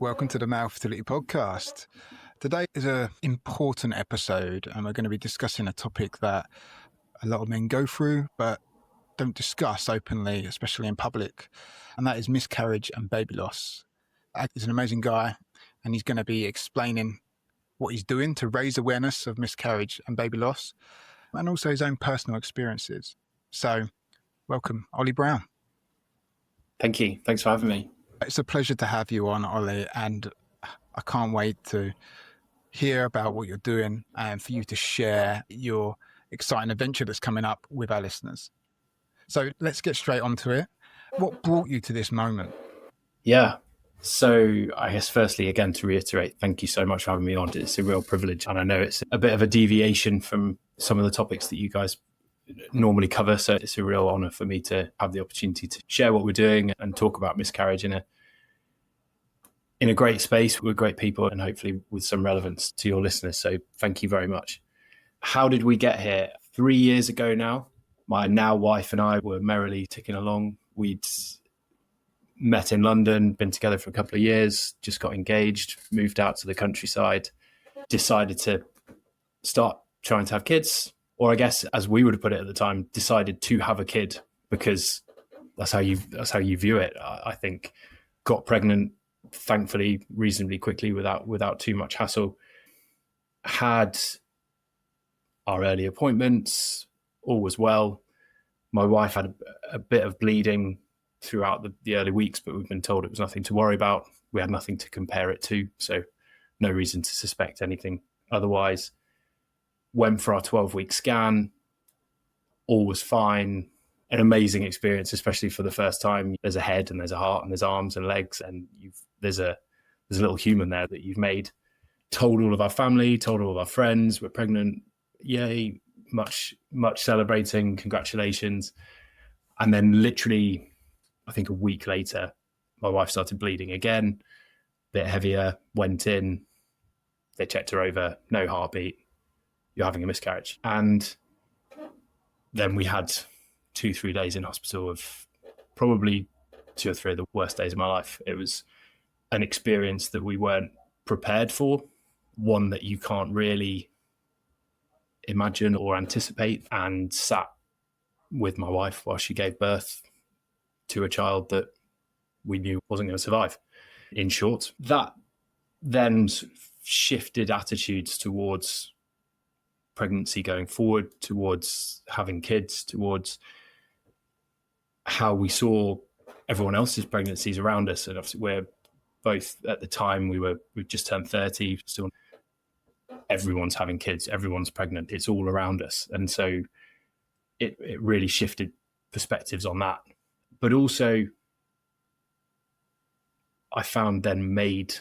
Welcome to the Male Fertility Podcast. Today is an important episode, and we're going to be discussing a topic that a lot of men go through but don't discuss openly, especially in public, and that is miscarriage and baby loss. He's an amazing guy, and he's going to be explaining what he's doing to raise awareness of miscarriage and baby loss, and also his own personal experiences. So, welcome, Olly Brown. Thank you. Thanks for having me. It's a pleasure to have you on, Olly, and I can't wait to hear about what you're doing and for you to share your exciting adventure that's coming up with our listeners. So let's get straight onto it. What brought you to this moment? Yeah. So I guess firstly, again, to reiterate, thank you so much for having me on. It's a real privilege. And I know it's a bit of a deviation from some of the topics that you guys normally cover. So it's a real honor for me to have the opportunity to share what we're doing and talk about miscarriage in a great space with great people and hopefully with some relevance to your listeners. So thank you very much. How did we get here? 3 years ago now, my now wife and I were merrily ticking along. We'd met in London, been together for a couple of years, just got engaged, moved out to the countryside, decided to start trying to have kids. Or I guess, as we would have put it at the time, decided to have a kid because that's how you view it. I think got pregnant, thankfully, reasonably quickly without too much hassle. Had our early appointments, all was well. My wife had a bit of bleeding throughout the early weeks, but we've been told it was nothing to worry about. We had nothing to compare it to, so no reason to suspect anything otherwise. Went for our 12-week scan. All was fine. An amazing experience, especially for the first time. There's a head and there's a heart and there's arms and legs, and there's a little human there that you've made. Told all of our family, told all of our friends, we're pregnant. Yay, much celebrating, congratulations. And then literally, I think a week later, my wife started bleeding again, a bit heavier, went in, they checked her over, no heartbeat, you're having a miscarriage. And then we had 2-3 days in hospital of probably 2 or 3 of the worst days of my life. It was an experience that we weren't prepared for, one that you can't really imagine or anticipate, and sat with my wife while she gave birth to a child that we knew wasn't going to survive. In short, that then shifted attitudes towards pregnancy going forward, towards having kids, towards how we saw everyone else's pregnancies around us. And obviously we're both, at the time, we just turned 30, still everyone's having kids, everyone's pregnant, it's all around us. And so it really shifted perspectives on that. But also I found then made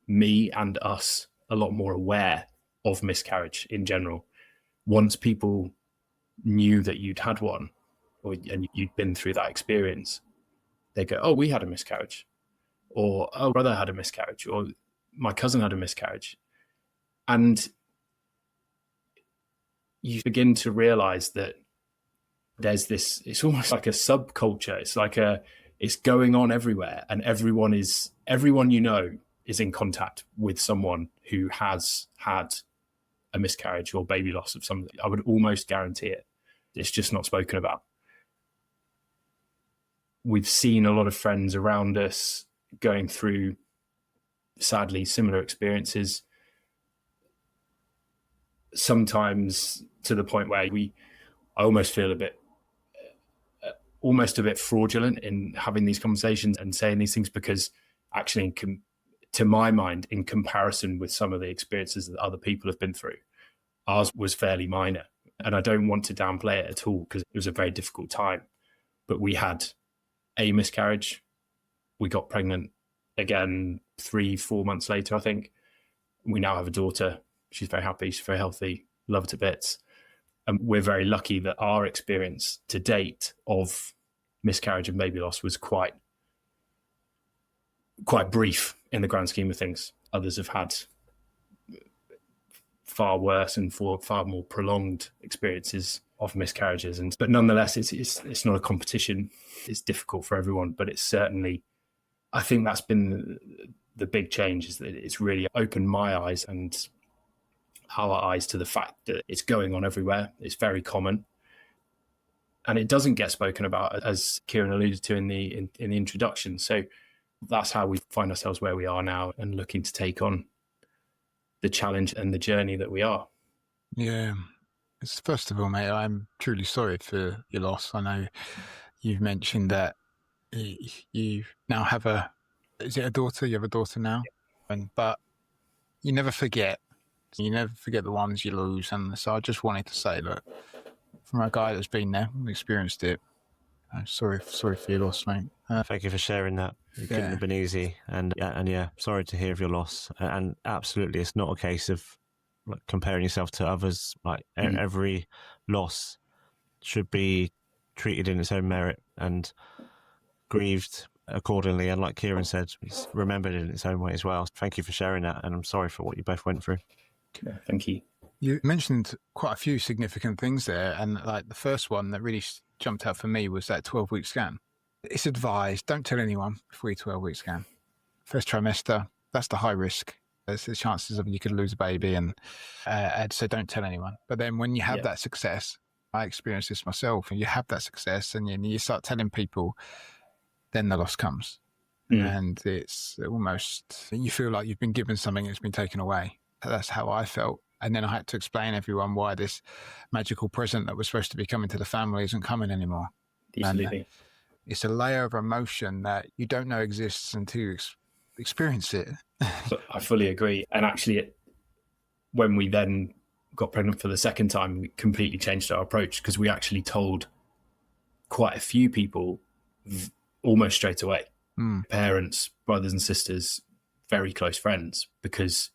me and us a lot more aware of miscarriage in general. Once people knew that you'd had one, and you'd been through that experience, they go, oh, we had a miscarriage, or oh, brother had a miscarriage, or my cousin had a miscarriage. And you begin to realize that there's this, it's almost like a subculture. It's going on everywhere, and everyone you know is in contact with someone who has had a miscarriage or baby loss of something. I would almost guarantee it. It's just not spoken about. We've seen a lot of friends around us going through, sadly, similar experiences. Sometimes to the point where I almost feel almost a bit fraudulent in having these conversations and saying these things, because actually, to my mind, in comparison with some of the experiences that other people have been through, ours was fairly minor. And I don't want to downplay it at all, because it was a very difficult time. But we had a miscarriage. We got pregnant again 3-4 months later, I think. We now have a daughter. She's very happy. She's very healthy. Love her to bits. And we're very lucky that our experience to date of miscarriage and baby loss was quite brief in the grand scheme of things. Others have had far worse and far more prolonged experiences of miscarriages. But nonetheless, it's not a competition. It's difficult for everyone, but it's certainly, I think that's been the big change, is that it's really opened my eyes and our eyes to the fact that it's going on everywhere. It's very common. And it doesn't get spoken about, as Kieran alluded to in the introduction. So that's how we find ourselves where we are now, and looking to take on the challenge and the journey that we are. Yeah. First of all, mate, I'm truly sorry for your loss. I know you've mentioned that you now have is it a daughter? You have a daughter now? But you never forget. You never forget the ones you lose. And so I just wanted to say, look, from a guy that's been there and experienced it, I'm sorry for your loss, mate. Thank you for sharing that. It couldn't have been easy. And sorry to hear of your loss. And absolutely, it's not a case of like comparing yourself to others. Like every loss should be treated in its own merit and grieved accordingly. And like Kieran said, it's remembered in its own way as well. Thank you for sharing that. And I'm sorry for what you both went through. Yeah, thank you. You mentioned quite a few significant things there. And like the first one that really jumped out for me was that 12-week scan. It's advised, don't tell anyone before your 12-week scan. First trimester, that's the high risk. There's the chances of you could lose a baby, and so don't tell anyone. But then when you have that success, I experienced this myself, and you have that success and you start telling people, then the loss comes. And it's almost, you feel like you've been given something that's been taken away. That's how I felt. And then I had to explain to everyone why this magical present that was supposed to be coming to the family isn't coming anymore. Absolutely. It's a layer of emotion that you don't know exists until you experience it. I fully agree. And actually, when we then got pregnant for the second time, we completely changed our approach, because we actually told quite a few people almost straight away. Parents, brothers and sisters, very close friends, because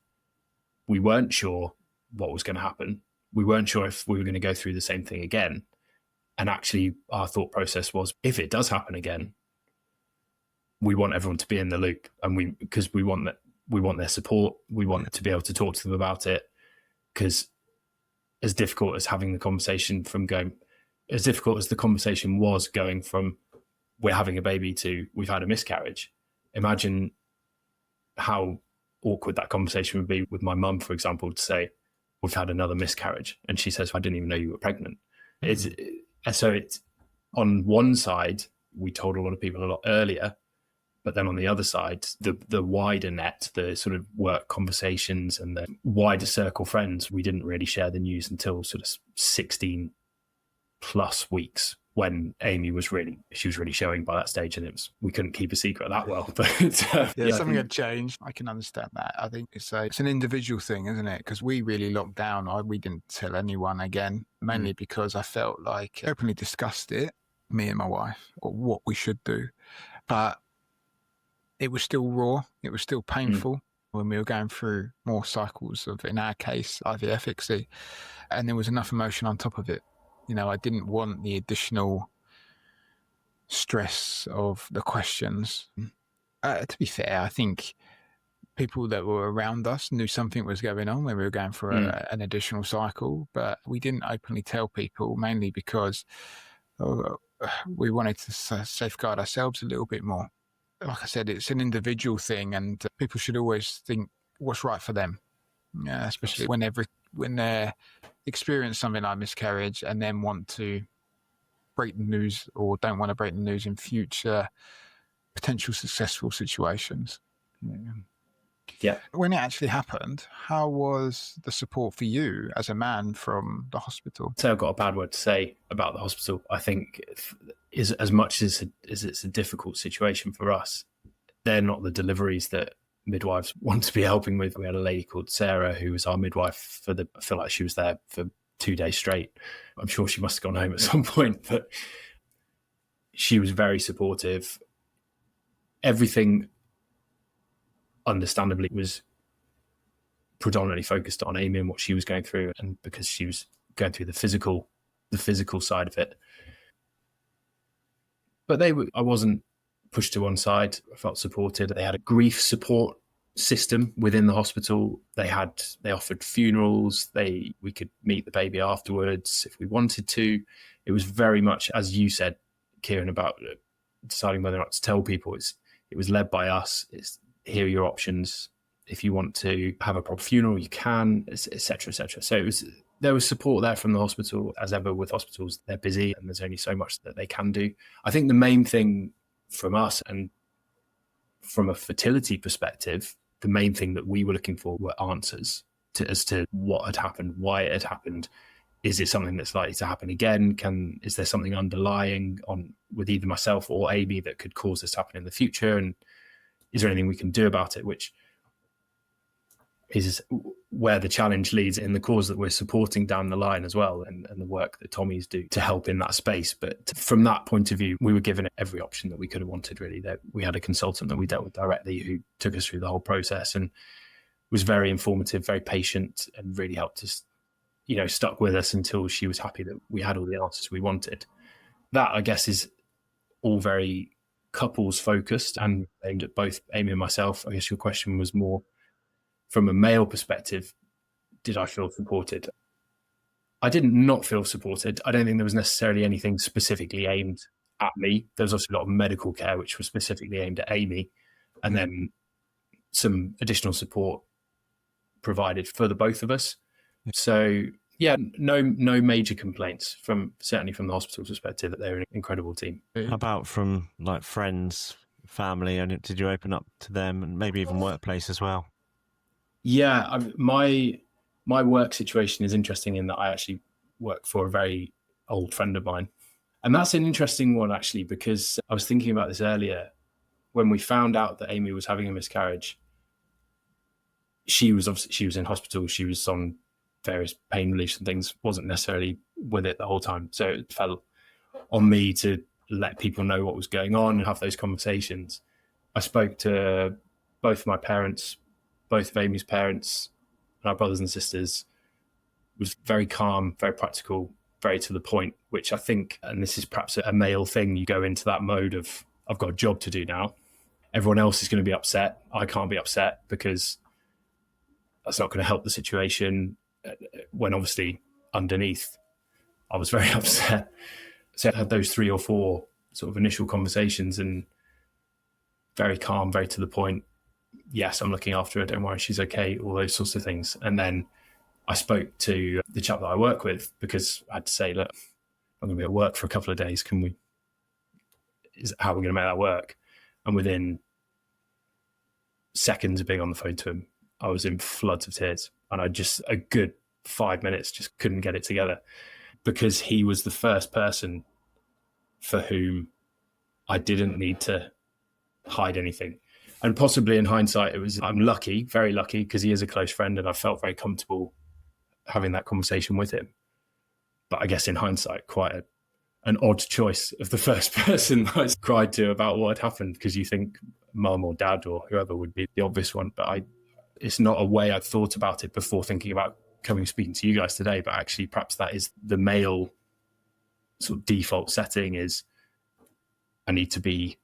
we weren't sure what was going to happen. We weren't sure if we were going to go through the same thing again. And actually, our thought process was, if it does happen again, we want everyone to be in the loop, and because we want their support. We want to be able to talk to them about it, because as difficult as having the conversation as difficult as the conversation was going from we're having a baby to we've had a miscarriage, imagine how awkward that conversation would be with my mum, for example, to say, we've had another miscarriage. And she says, I didn't even know you were pregnant. So it's on one side, we told a lot of people a lot earlier, but then on the other side, the wider net, the sort of work conversations and the wider circle friends, we didn't really share the news until sort of 16 plus weeks, when Amy was really showing by that stage, and we couldn't keep a secret that well. But something had changed. I can understand that. I think it's an individual thing, isn't it? Because we really locked down. We didn't tell anyone again, mainly because I felt like I openly discussed it, me and my wife, or what we should do. But it was still raw. It was still painful when we were going through more cycles of, in our case, IVF ICSI, and there was enough emotion on top of it. You know, I didn't want the additional stress of the questions. To be fair, I think people that were around us knew something was going on when we were going for an additional cycle, but we didn't openly tell people, mainly because we wanted to safeguard ourselves a little bit more. Like I said, it's an individual thing, and people should always think what's right for them, especially when they're experience something like miscarriage and then want to break the news or don't want to break the news in future potential successful situations. Yeah. When it actually happened, how was the support for you as a man from the hospital? So I've got a bad word to say about the hospital. I think is as much as it's a difficult situation for us, they're not the deliveries that midwives want to be helping with. We had a lady called Sarah who was our midwife I feel like she was there for 2 days straight. I'm sure she must have gone home at some point, but she was very supportive. Everything, understandably, was predominantly focused on Amy and what she was going through, and because she was going through the physical side of it. But I wasn't pushed to one side. I felt supported. They had a grief support system within the hospital. They offered funerals. We could meet the baby afterwards if we wanted to. It was very much, as you said, Kieran, about deciding whether or not to tell people. It was led by us. It's here are your options. If you want to have a proper funeral, you can, etc., etc. So there was support there from the hospital. As ever with hospitals, they're busy and there's only so much that they can do. I think the main thing from us and from a fertility perspective, the main thing that we were looking for were answers as to what had happened, why it had happened. Is it something that's likely to happen again? Is there something underlying with either myself or Amy that could cause this to happen in the future? And is there anything we can do about it? Which is where the challenge leads in the cause that we're supporting down the line as well, and the work that Tommy's do to help in that space. But from that point of view, we were given every option that we could have wanted, really. That we had a consultant that we dealt with directly who took us through the whole process and was very informative, very patient, and really helped us, stuck with us until she was happy that we had all the answers we wanted. That, I guess, is all very couples focused and aimed at both Amy and myself. I guess your question was more from a male perspective, did I feel supported? I did not feel supported. I don't think there was necessarily anything specifically aimed at me. There was also a lot of medical care, which was specifically aimed at Amy, and then some additional support provided for the both of us. So yeah, no major complaints certainly from the hospital perspective. That they're an incredible team. How about from like friends, family, and did you open up to them, and maybe even workplace as well? Yeah, my work situation is interesting in that I actually work for a very old friend of mine. And that's an interesting one, actually, because I was thinking about this earlier. When we found out that Amy was having a miscarriage, she was in hospital. She was on various pain relief and things, wasn't necessarily with it the whole time. So it fell on me to let people know what was going on and have those conversations. I spoke to both of my parents, both of Amy's parents, and our brothers and sisters. Was very calm, very practical, very to the point, which I think, and this is perhaps a male thing, you go into that mode of, I've got a job to do now. Everyone else is going to be upset. I can't be upset because that's not going to help the situation, when obviously underneath I was very upset. So I had those 3 or 4 sort of initial conversations and very calm, very to the point. Yes, I'm looking after her. Don't worry, she's okay. All those sorts of things. And then I spoke to the chap that I work with because I had to say, look, I'm going to be at work for a couple of days. How are we going to make that work? And within seconds of being on the phone to him, I was in floods of tears. And I just, a good 5 minutes, just couldn't get it together because he was the first person for whom I didn't need to hide anything. And possibly in hindsight, I'm lucky, very lucky, because he is a close friend and I felt very comfortable having that conversation with him. But I guess in hindsight, quite an odd choice of the first person I cried to about what had happened, because you think mum or dad or whoever would be the obvious one. But it's not a way I'd thought about it before thinking about coming speaking to you guys today. But actually, perhaps that is the male sort of default setting is I need to be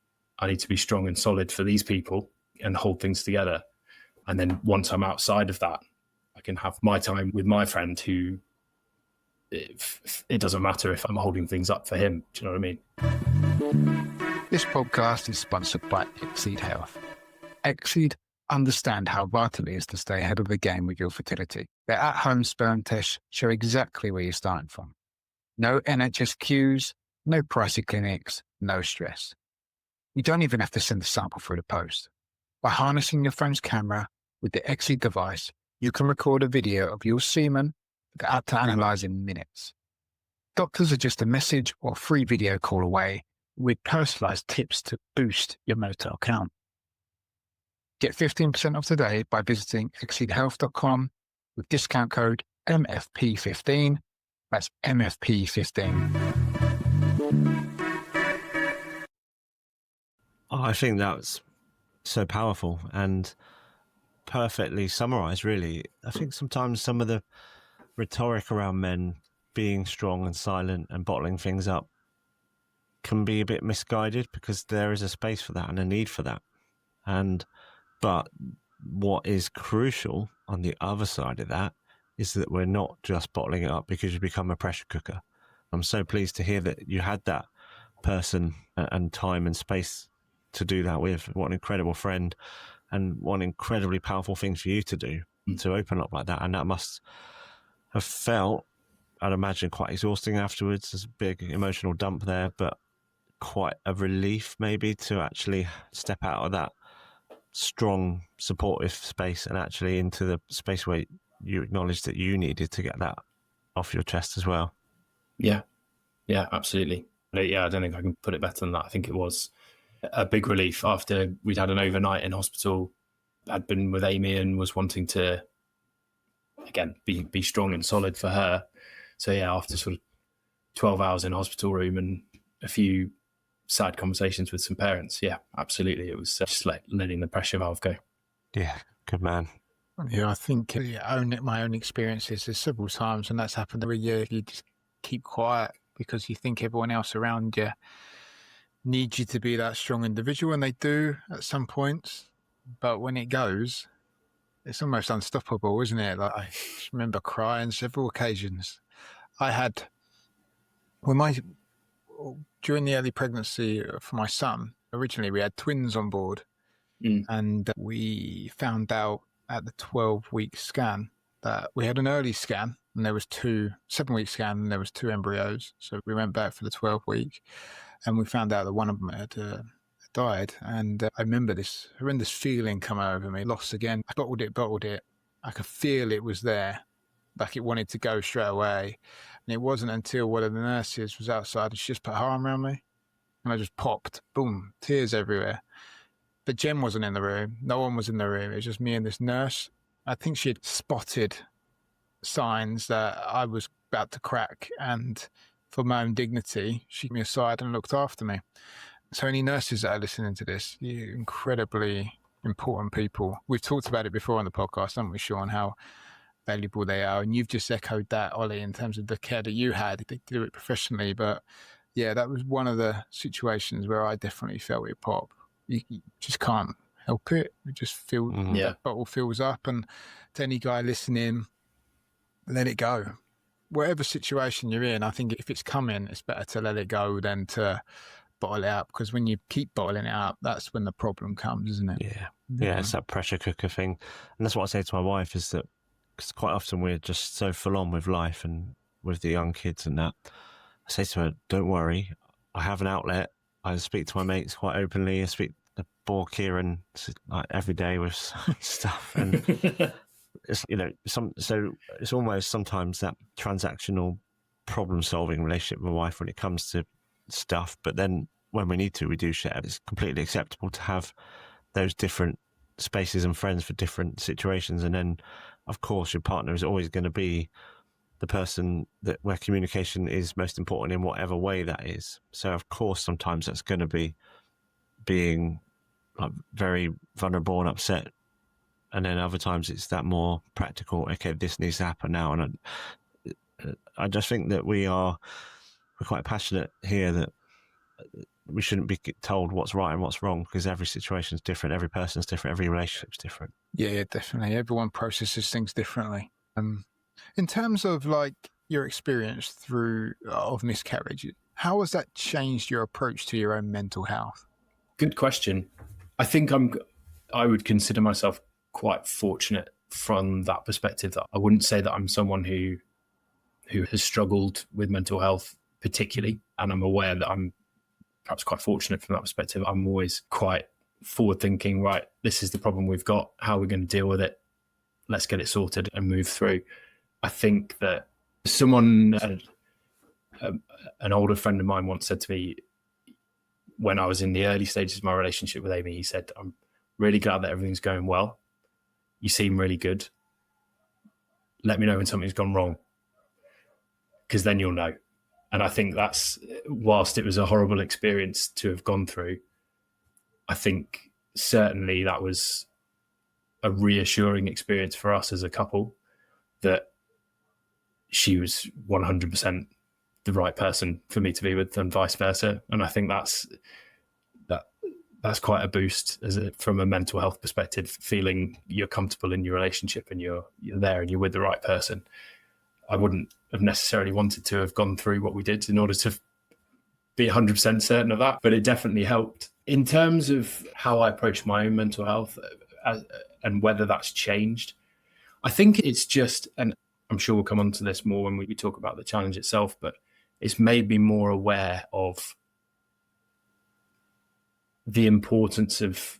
strong and solid for these people and hold things together. And then once I'm outside of that, I can have my time with my friend who, it doesn't matter if I'm holding things up for him. Do you know what I mean? This podcast is sponsored by NeXYs Health. NeXYs understand how vital it is to stay ahead of the game with your fertility. Their at-home sperm tests show exactly where you're starting from. No NHS queues, no pricey clinics, no stress. You don't even have to send a sample through the post. By harnessing your phone's camera with the NeXYs device, you can record a video of your semen with the app to analyze in minutes. Doctors are just a message or free video call away with personalized tips to boost your motor count. Get 15% off today by visiting nexydhealth.com with discount code MFP15. That's MFP15. Oh, I think that was so powerful and perfectly summarized, really. I think sometimes some of the rhetoric around men being strong and silent and bottling things up can be a bit misguided because there is a space for that and a need for that. But what is crucial on the other side of that is that we're not just bottling it up because you become a pressure cooker. I'm so pleased to hear that you had that person and time and space to do that with. What an incredible friend, and what incredibly powerful thing for you to do, to open up like that. And that must have felt, I'd imagine, quite exhausting afterwards. There's a big emotional dump there, but quite a relief maybe to actually step out of that strong, supportive space and actually into the space where you acknowledge that you needed to get that off your chest as well. Yeah, absolutely. Yeah, I don't think I can put it better than that. I think it was a big relief after we'd had an overnight in hospital. I'd been with Amy and was wanting to, again, be strong and solid for her. So yeah, after sort of 12 hours in a hospital room and a few sad conversations with some parents, yeah, absolutely. It was just like letting the pressure valve go. Yeah, good man. Yeah, I think my own experiences, there's several times, and that's happened every year. You just keep quiet because you think everyone else around you needs you to be that strong individual, and they do at some points. But when it goes, it's almost unstoppable, isn't it? Like, I just remember crying several occasions. I had, during the early pregnancy for my son, originally we had twins on board, and we found out at the 12-week scan that we had an early scan, and there was 7-week scan, and there was 2 embryos. So we went back for the 12-week, and we found out that one of them had died. And I remember this horrendous feeling come over me, loss again. I bottled it. I could feel it was there, like it wanted to go straight away. And it wasn't until one of the nurses was outside and she just put her arm around me, and I just popped, boom, tears everywhere. But Jen wasn't in the room. No one was in the room. It was just me and this nurse. I think she had spotted signs that I was about to crack, and for my own dignity, she took me aside and looked after me. So any nurses that are listening to this, you're incredibly important people. We've talked about it before on the podcast, haven't we, Sean, how valuable they are. And you've just echoed that, Ollie, in terms of the care that you had. They do it professionally. But yeah, that was one of the situations where I definitely felt it pop. You just can't help it. You just feel that bottle fills up. And to any guy listening, let it go. Whatever situation you're in, I think if it's coming, it's better to let it go than to bottle it up, because when you keep bottling it up, that's when the problem comes, isn't it? Yeah, it's that pressure cooker thing. And that's what I say to my wife, is that because quite often we're just so full on with life and with the young kids and that. I say to her, don't worry, I have an outlet. I speak to my mates quite openly. I speak to bore Kieran like every day with stuff, and it's so it's almost sometimes that transactional problem-solving relationship with my wife when it comes to stuff. But then when we need to, we do share. It's completely acceptable to have those different spaces and friends for different situations. And then, of course, your partner is always going to be the person where communication is most important in whatever way that is. So, of course, sometimes that's going to be being like very vulnerable and upset. And then other times it's that more practical, okay, this needs to happen now. And I just think that we're quite passionate here that we shouldn't be told what's right and what's wrong, because every situation is different, every person's different, every relationship's different. Yeah, definitely. Everyone processes things differently. In terms of like your experience of miscarriage, how has that changed your approach to your own mental health? Good question. I think I would consider myself quite fortunate from that perspective. That I wouldn't say that I'm someone who has struggled with mental health particularly, and I'm aware that I'm perhaps quite fortunate from that perspective. I'm always quite forward thinking, right, this is the problem we've got, how are we going to deal with it? Let's get it sorted and move through. I think that an older friend of mine once said to me, when I was in the early stages of my relationship with Amy, he said, I'm really glad that everything's going well. You seem really good. Let me know when something's gone wrong, because then you'll know. And I think that's, whilst it was a horrible experience to have gone through, I think certainly that was a reassuring experience for us as a couple, that she was 100% the right person for me to be with, and vice versa. And I think that's quite a boost from a mental health perspective, feeling you're comfortable in your relationship and you're there and you're with the right person. I wouldn't have necessarily wanted to have gone through what we did in order to be 100% certain of that, but it definitely helped. In terms of how I approach my own mental health and whether that's changed, I think it's just, and I'm sure we'll come on to this more when we talk about the challenge itself, but it's made me more aware of the importance of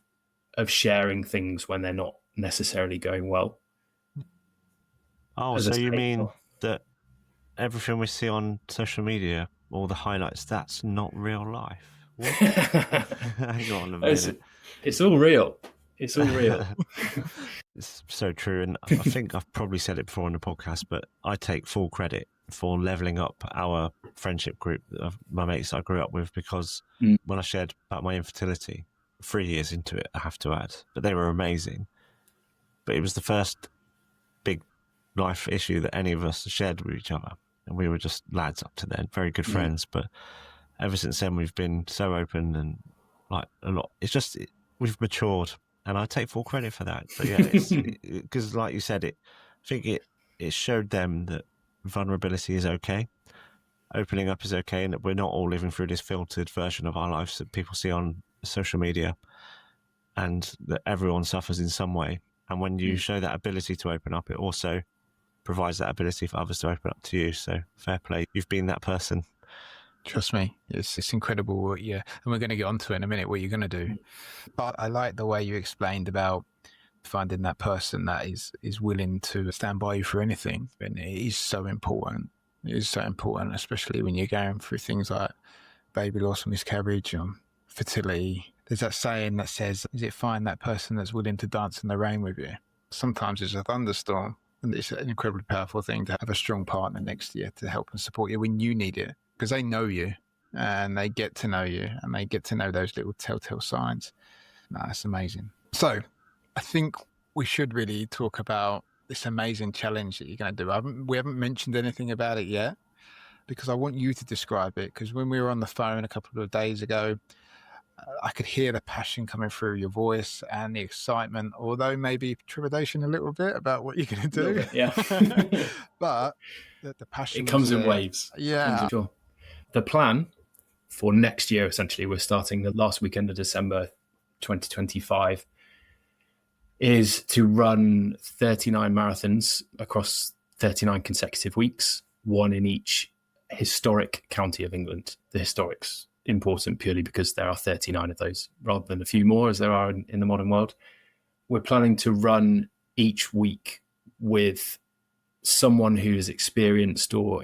sharing things when they're not necessarily going well. Oh, so you mean that everything we see on social media, all the highlights, that's not real life? What? Hang on a minute. It's all real. It's all real. It's so true. And I think I've probably said it before on the podcast, but I take full credit for leveling up our friendship group of my mates I grew up with, because when I shared about my infertility, 3 years into it, I have to add, but they were amazing. But it was the first big life issue that any of us shared with each other. And we were just lads up to then, very good friends. But ever since then, we've been so open and like a lot. It's just, we've matured, and I take full credit for that. But yeah, because like you said, I think it showed them that vulnerability is okay. Opening up is okay, and that we're not all living through this filtered version of our lives that people see on social media, and that everyone suffers in some way. And when you show that ability to open up, it also provides that ability for others to open up to you. So fair play. You've been that person. Trust me, it's incredible what and we're going to get onto it in a minute, what you're going to do. But I like the way you explained about finding that person that is willing to stand by you for anything. And it is so important. It is so important, especially when you're going through things like baby loss, miscarriage, fertility. There's that saying that says, is it find that person that's willing to dance in the rain with you? Sometimes it's a thunderstorm, and it's an incredibly powerful thing to have a strong partner next to you to help and support you when you need it, because they know you and they get to know you and they get to know those little telltale signs. That's amazing. So I think we should really talk about this amazing challenge that you're going to do. We haven't mentioned anything about it yet, because I want you to describe it, because when we were on the phone a couple of days ago, I could hear the passion coming through your voice and the excitement, although maybe trepidation a little bit about what you're going to do. Bit, yeah. But the passion, it comes in waves. Yeah. Sure. The plan for next year, essentially, we're starting the last weekend of December 2025, is to run 39 marathons across 39 consecutive weeks, one in each historic county of England. The historic's important purely because there are 39 of those rather than a few more as there are in the modern world. We're planning to run each week with someone who's experienced or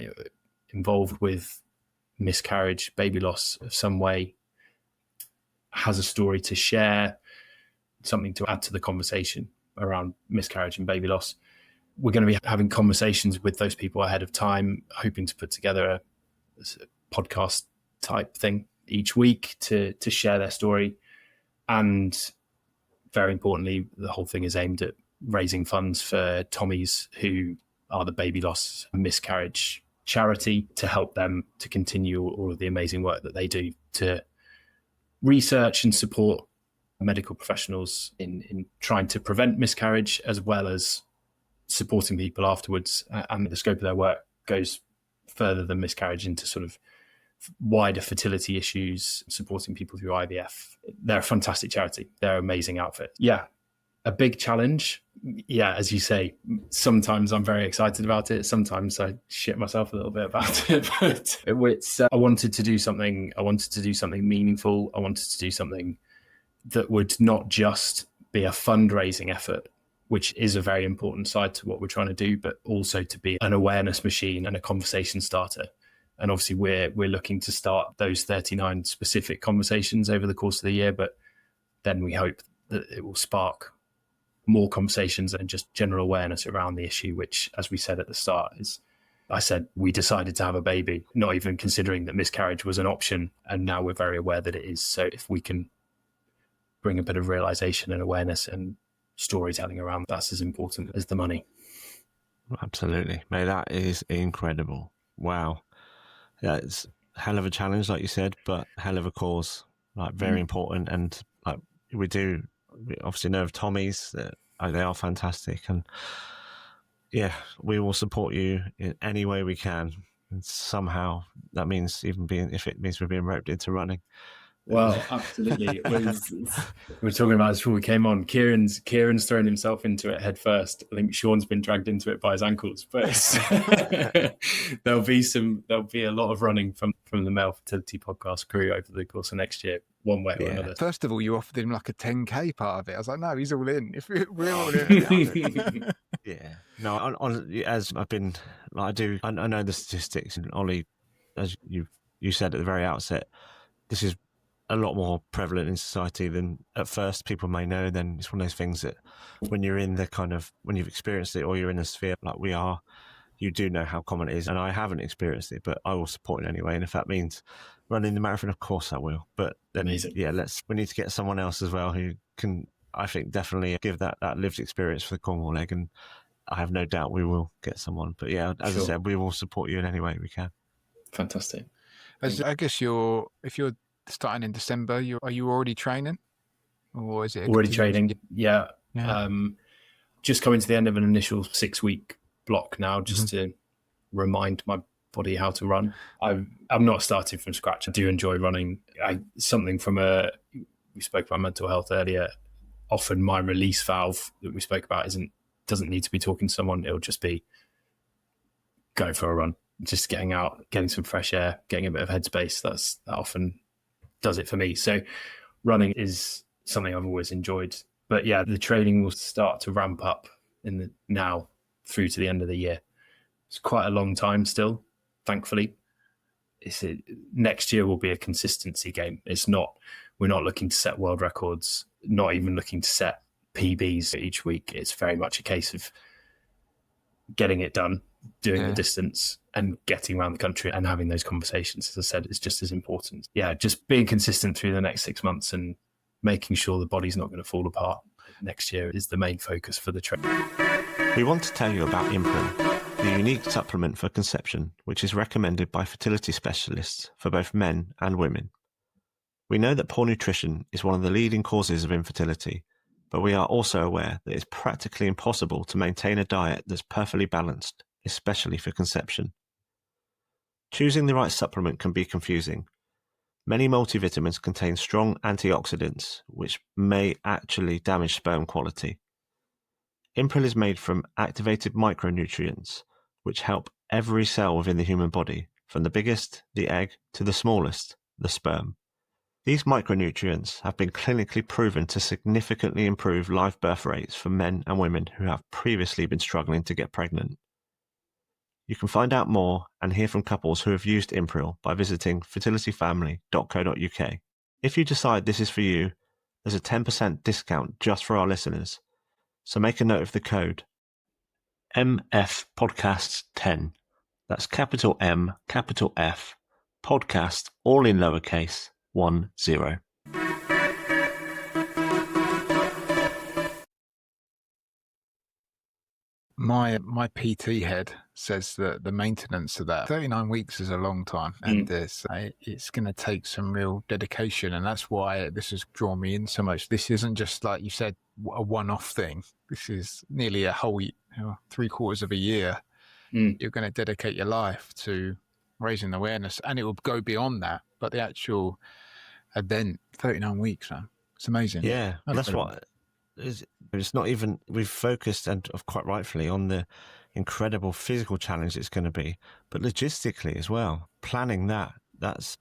involved with miscarriage, baby loss of some way, has a story to share, something to add to the conversation around miscarriage and baby loss. We're going to be having conversations with those people ahead of time, hoping to put together a podcast type thing each week to share their story. And very importantly, the whole thing is aimed at raising funds for Tommies, who are the baby loss and miscarriage charity, to help them to continue all of the amazing work that they do to research and support medical professionals in trying to prevent miscarriage, as well as supporting people afterwards. And the scope of their work goes further than miscarriage into sort of wider fertility issues, supporting people through IVF. They're a fantastic charity. They're an amazing outfit. Yeah, a big challenge. Yeah, as you say, sometimes I'm very excited about it. Sometimes I shit myself a little bit about it. But I wanted to do something. I wanted to do something meaningful. I wanted to do something that would not just be a fundraising effort, which is a very important side to what we're trying to do, but also to be an awareness machine and a conversation starter. And obviously we're looking to start those 39 specific conversations over the course of the year, but then we hope that it will spark more conversations and just general awareness around the issue, which, as we said at the start, is, I said, we decided to have a baby, not even considering that miscarriage was an option. And now we're very aware that it is. So if we can bring a bit of realization and awareness and storytelling around, that's as important as the money. Absolutely. Mate, that is incredible. Wow. Yeah, it's a hell of a challenge, like you said, but hell of a cause, like very important. And like we obviously know of Tommy's. They are fantastic, and yeah, we will support you in any way we can. And somehow that means if it means we're being roped into running. Well, absolutely. We were talking about this before we came on. Kieran's thrown himself into it head first. I think Sean's been dragged into it by his ankles, but there'll be a lot of running from the Male Fertility Podcast crew over the course of next year, one way or another. First of all, you offered him like a 10K part of it. I was like, no, he's all in. If we're all in. Yeah. No, as I've been, I know the statistics, and Ollie, as you said at the very outset, this is a lot more prevalent in society than at first people may know. Then it's one of those things that when you're in when you've experienced it, or you're in a sphere like we are, you do know how common it is. And I haven't experienced it, but I will support it anyway. And if that means running the marathon, of course I will. But then, amazing. Yeah, we need to get someone else as well who can, I think, definitely give that lived experience for the Cornwall leg. And I have no doubt we will get someone. But yeah, as I said, we will support you in any way we can. Fantastic. I guess if you're starting in December, are you already training, or is it already training? Yeah. Just coming to the end of an initial 6-week block now, just to remind my body how to run. I'm not starting from scratch. I do enjoy running. We spoke about mental health earlier. Often my release valve that we spoke about doesn't need to be talking to someone. It'll just be going for a run, just getting out, getting some fresh air, getting a bit of headspace. That often does it for me. So running is something I've always enjoyed. But yeah, the training will start to ramp up now through to the end of the year. It's quite a long time still, thankfully. Next year will be a consistency game. We're not looking to set world records, not even looking to set PBs each week. It's very much a case of getting it done, doing the distance, and getting around the country and having those conversations. As I said, it's just as important. Yeah, just being consistent through the next 6 months and making sure the body's not going to fall apart next year is the main focus for the training. We want to tell you about Impril, the unique supplement for conception, which is recommended by fertility specialists for both men and women. We know that poor nutrition is one of the leading causes of infertility, but we are also aware that it's practically impossible to maintain a diet that's perfectly balanced, especially for conception. Choosing the right supplement can be confusing. Many multivitamins contain strong antioxidants, which may actually damage sperm quality. Impril is made from activated micronutrients, which help every cell within the human body, from the biggest, the egg, to the smallest, the sperm. These micronutrients have been clinically proven to significantly improve live birth rates for men and women who have previously been struggling to get pregnant. You can find out more and hear from couples who have used Impril by visiting fertilityfamily.co.uk. If you decide this is for you, there's a 10% discount just for our listeners. So make a note of the code MFPodcasts10. That's capital M, capital F, podcast, all in lowercase, 10. My PT head says that the maintenance of that 39 weeks is a long time, and it's going to take some real dedication, and that's why this has drawn me in so much. This isn't just, like you said, a one-off thing. This is nearly a whole 3/4 of a year. You're going to dedicate your life to raising awareness, and it will go beyond that. But the actual event, 39 weeks, man, it's amazing. Yeah, that's what. It's not even, we've focused, and quite rightfully, on the incredible physical challenge it's going to be, but logistically as well, planning that's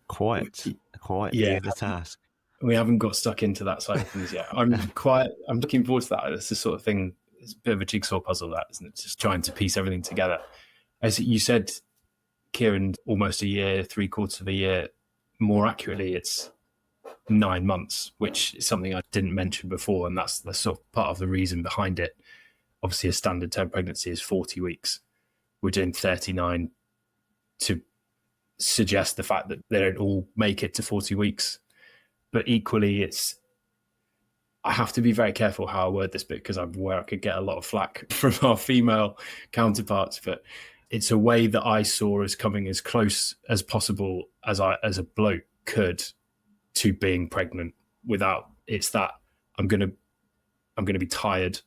quite the task. We haven't got stuck into that side of things yet. I'm looking forward to that. It's the sort of thing, it's a bit of a jigsaw puzzle, that, isn't it? Just trying to piece everything together. As you said, Kieran, almost a year, 3/4 of a year. More accurately, it's 9 months, which is something I didn't mention before, and that's the sort of part of the reason behind it. Obviously, a standard term pregnancy is 40 weeks. We're doing 39 to suggest the fact that they don't all make it to 40 weeks. But equally, I have to be very careful how I word this bit, because I'm aware I could get a lot of flack from our female counterparts, but it's a way that I saw as coming as close as possible as a bloke could to being pregnant without, it's that I'm going to be tired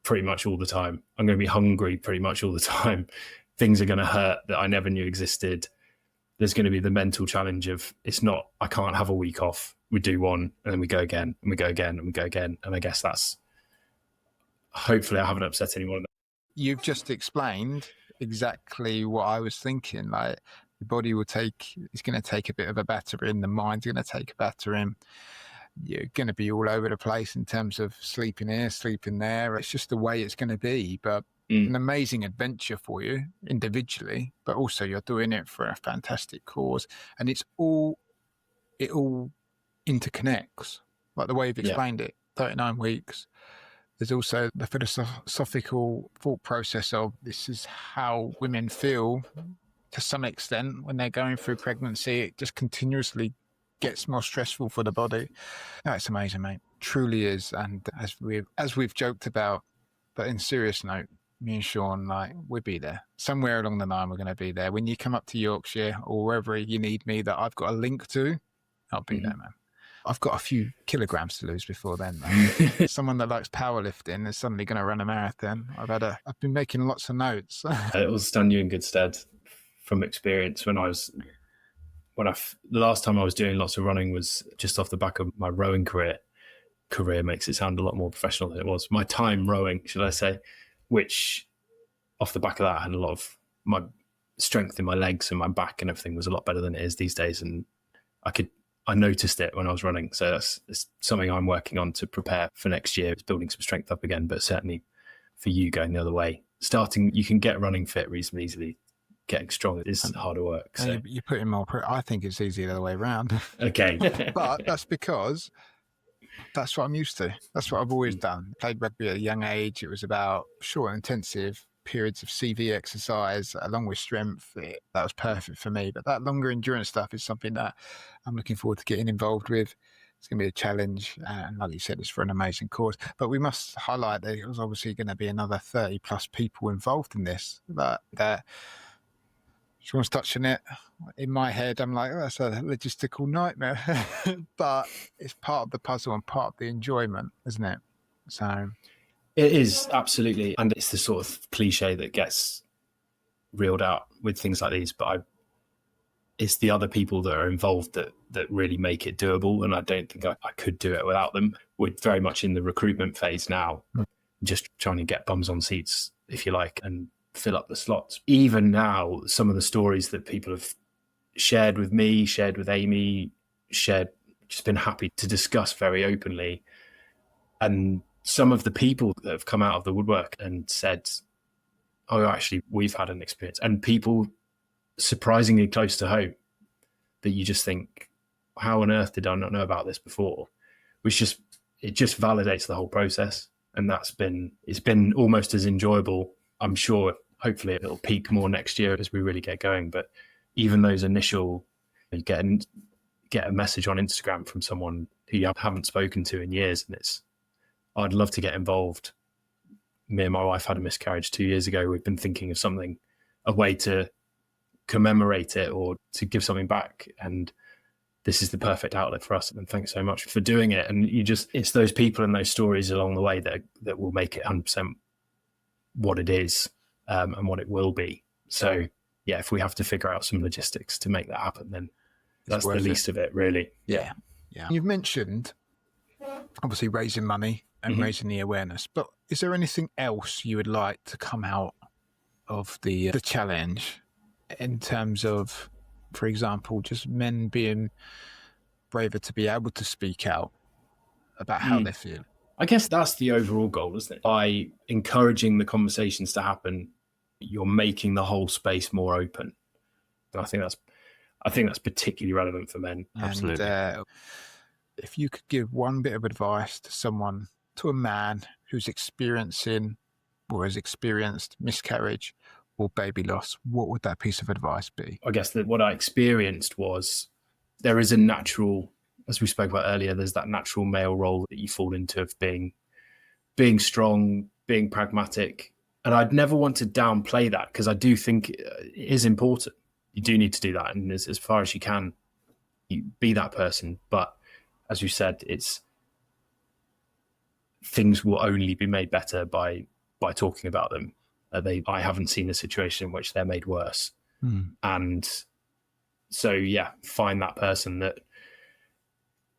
pretty much all the time. I'm going to be hungry pretty much all the time. Things are going to hurt that I never knew existed. There's going to be the mental challenge of, it's not, I can't have a week off. We do one and then we go again and we go again and we go again. And I guess that's, hopefully I haven't upset anyone. You've just explained exactly what I was thinking. Like, the body it's going to take a bit of a battering. The mind's going to take a battering. You're going to be all over the place in terms of sleeping here, sleeping there. It's just the way it's going to be. But an amazing adventure for you individually, but also you're doing it for a fantastic cause. And it all interconnects, like the way you've explained it, 39 weeks. There's also the philosophical thought process of, this is how women feel to some extent when they're going through pregnancy. It just continuously gets more stressful for the body. No, it's amazing, mate. Truly is. And as we've joked about, but in serious note, me and Sean, like, we'll be there. Somewhere along the line, we're going to be there. When you come up to Yorkshire or wherever you need me that I've got a link to, I'll be there, man. I've got a few kilograms to lose before then, though. Someone that likes powerlifting is suddenly going to run a marathon. I've been making lots of notes. It will stand you in good stead from experience. The last time I was doing lots of running was just off the back of my rowing career. Career makes it sound a lot more professional than it was. My time rowing, should I say, which off the back of that, I had a lot of my strength in my legs and my back and everything was a lot better than it is these days. And I noticed it when I was running. So it's something I'm working on to prepare for next year. It's building some strength up again, but certainly for you going the other way, you can get running fit reasonably easily. Getting strong is harder work. So. You put in more. I think it's easier the other way around. Okay. But that's because that's what I'm used to. That's what I've always done. Played rugby at a young age. It was about short, intensive periods of CV exercise along with strength. That was perfect for me. But that longer endurance stuff is something that I'm looking forward to getting involved with. It's going to be a challenge. And like you said, it's for an amazing cause. But we must highlight that it was obviously going to be another 30 plus people involved in this. That Sean's touching it. In my head, I'm like, that's a logistical nightmare. But it's part of the puzzle and part of the enjoyment, isn't it? So it is, absolutely. And it's the sort of cliche that gets reeled out with things like these. But it's the other people that are involved that really make it doable. And I don't think I could do it without them. We're very much in the recruitment phase now, just trying to get bums on seats, if you like, and fill up the slots. Even now, some of the stories that people have shared with me, shared with Amy, just been happy to discuss very openly. And some of the people that have come out of the woodwork and said, oh, actually, we've had an experience. And people surprisingly close to home that you just think, how on earth did I not know about this before? It just validates the whole process. And it's been almost as enjoyable. I'm sure, hopefully it'll peak more next year as we really get going. But even those initial, you get a message on Instagram from someone who you haven't spoken to in years, and I'd love to get involved. Me and my wife had a miscarriage 2 years ago. We've been thinking of a way to commemorate it or to give something back. And this is the perfect outlet for us. And thanks so much for doing it. And it's those people and those stories along the way that will make it 100% what it is and what it will be. So yeah, if we have to figure out some logistics to make that happen, then that's the least of it, really. Yeah. You've mentioned obviously raising money and raising the awareness, but is there anything else you would like to come out of the challenge in terms of, for example, just men being braver to be able to speak out about how they feel? I guess that's the overall goal, isn't it? By encouraging the conversations to happen, you're making the whole space more open. And I think that's particularly relevant for men. Absolutely. And, if you could give one bit of advice to a man who's experiencing or has experienced miscarriage or baby loss, what would that piece of advice be? I guess that what I experienced was there is a natural, as we spoke about earlier, there's that natural male role that you fall into of being strong, being pragmatic. And I'd never want to downplay that, because I do think it is important. You do need to do that. And as far as you can, you be that person. But as you said, things will only be made better by talking about them. I haven't seen a situation in which they're made worse. And so, yeah, find that person that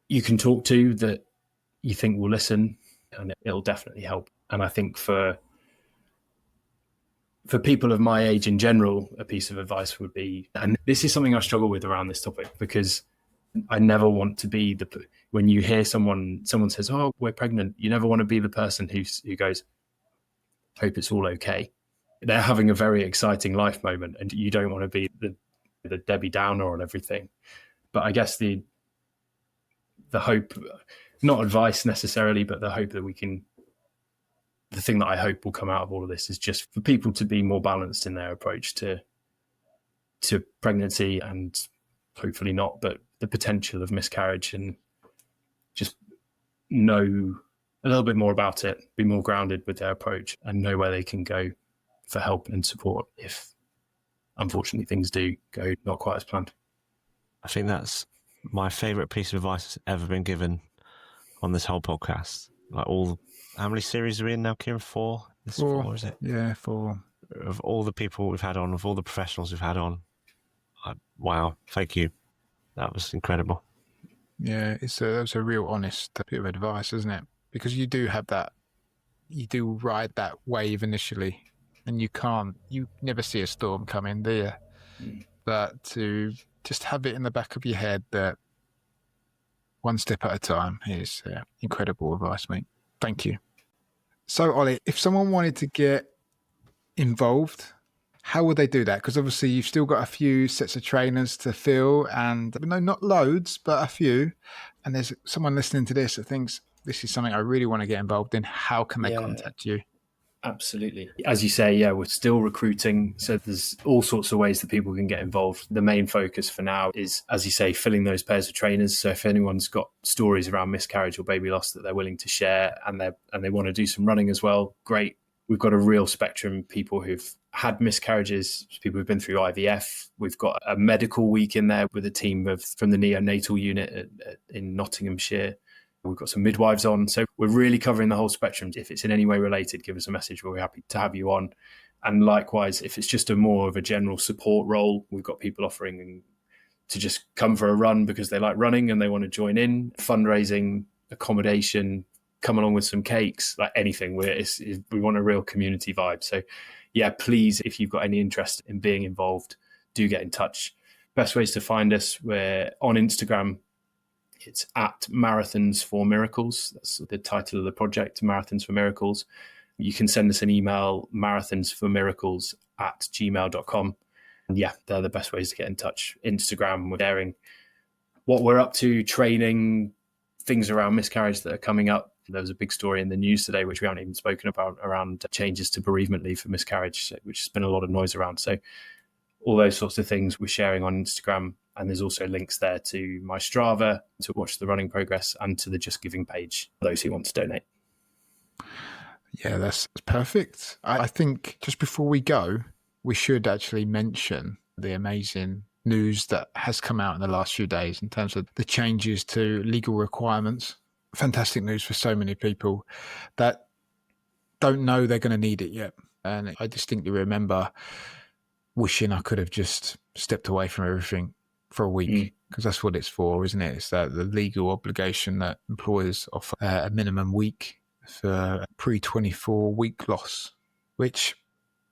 you can talk to that you think will listen, and it'll definitely help. And I think for people of my age in general, a piece of advice would be, and this is something I struggle with around this topic, because I never want to be when you hear someone says, "Oh, we're pregnant," you never want to be the person who goes, "Hope it's all okay." They're having a very exciting life moment, and you don't want to be the Debbie Downer on everything. But I guess the hope, not advice necessarily, but the hope that the thing that I hope will come out of all of this is just for people to be more balanced in their approach to pregnancy, and hopefully not, but the potential of miscarriage, and just know a little bit more about it, be more grounded with their approach, and know where they can go for help and support if unfortunately things do go not quite as planned. I think that's my favourite piece of advice that's ever been given on this whole podcast. Like how many series are we in now, Kieran? 4? This is 4, is it? Yeah, 4. Of all the people we've had on, of all the professionals we've had on, wow, thank you. That was incredible. Yeah, it's a real honest bit of advice, isn't it? Because you do ride that wave initially, and you never see a storm coming, do you? But to just have it in the back of your head that one step at a time is incredible advice, mate. Thank you. So, Ollie, if someone wanted to get involved, how would they do that? Because obviously you've still got a few sets of trainers to fill, and no, not loads, but a few. And there's someone listening to this that thinks this is something I really want to get involved in. How can they contact you? Absolutely. As you say, we're still recruiting. So there's all sorts of ways that people can get involved. The main focus for now is, as you say, filling those pairs of trainers. So if anyone's got stories around miscarriage or baby loss that they're willing to share, and they want to do some running as well, great. We've got a real spectrum. People who've had miscarriages, people who've been through IVF. We've got a medical week in there with a team from the neonatal unit in Nottinghamshire. We've got some midwives on. So we're really covering the whole spectrum. If it's in any way related, give us a message. We're happy to have you on. And likewise, if it's just more of a general support role, we've got people offering to just come for a run because they like running and they want to join in. Fundraising, accommodation, come along with some cakes, like anything. We want a real community vibe. So yeah, please, if you've got any interest in being involved, do get in touch. Best ways to find us, we're on Instagram. It's at Marathons for Miracles. That's the title of the project, Marathons for Miracles. You can send us an email, marathonsformiracles@gmail.com. And yeah, they're the best ways to get in touch. Instagram, we're sharing what we're up to, training, things around miscarriage that are coming up. There was a big story in the news today, which we haven't even spoken about, around changes to bereavement leave for miscarriage, which has been a lot of noise around. So all those sorts of things we're sharing on Instagram. And there's also links there to my Strava to watch the running progress, and to the Just Giving page for those who want to donate. Yeah, that's perfect. I think just before we go, we should actually mention the amazing news that has come out in the last few days in terms of the changes to legal requirements. Fantastic news for so many people that don't know they're going to need it yet. And I distinctly remember wishing I could have just stepped away from everything for a week, because that's what it's for, isn't it? It's that the legal obligation that employers offer a minimum week for pre-24 week loss, which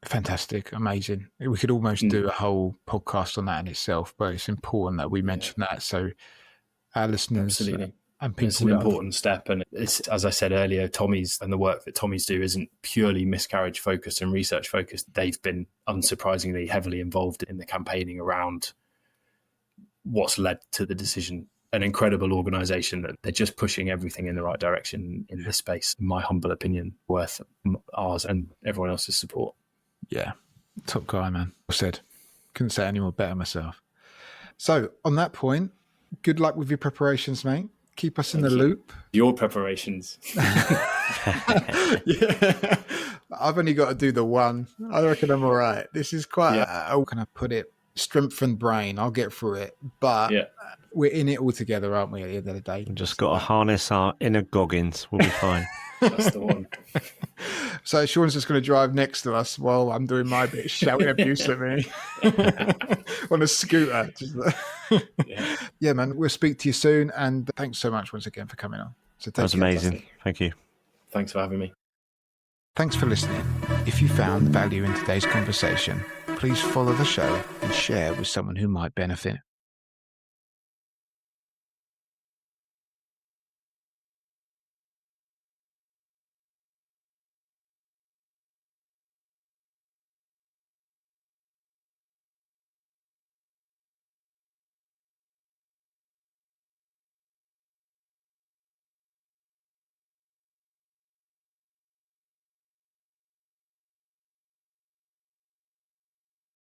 fantastic, amazing. We could almost do a whole podcast on that in itself, but it's important that we mention that so our listeners and people. It's an important step, and it's, as I said earlier, Tommy's and the work that Tommy's do isn't purely miscarriage focused and research focused. They've been unsurprisingly heavily involved in the campaigning around what's led to the decision. An incredible organisation that they're just pushing everything in the right direction in this space, in my humble opinion, worth ours and everyone else's support. Yeah, top guy, man. Well said. Couldn't say any more better myself. So on that point, good luck with your preparations, mate. Keep us in the loop. Your preparations. Yeah, I've only got to do the one. I reckon I'm all right. This is quite, how can I put it? strengthened brain. I'll get through it. But we're in it all together, aren't we, at the end of the day? We've just got to harness our inner Goggins. We'll be fine. That's the one. So Sean's just going to drive next to us while I'm doing my bit, shouting abuse at me on a scooter. Yeah, man, we'll speak to you soon. And thanks so much once again for coming on. So That was amazing. Thank you. Thanks for having me. Thanks for listening. If you found value in today's conversation, please follow the show and share with someone who might benefit.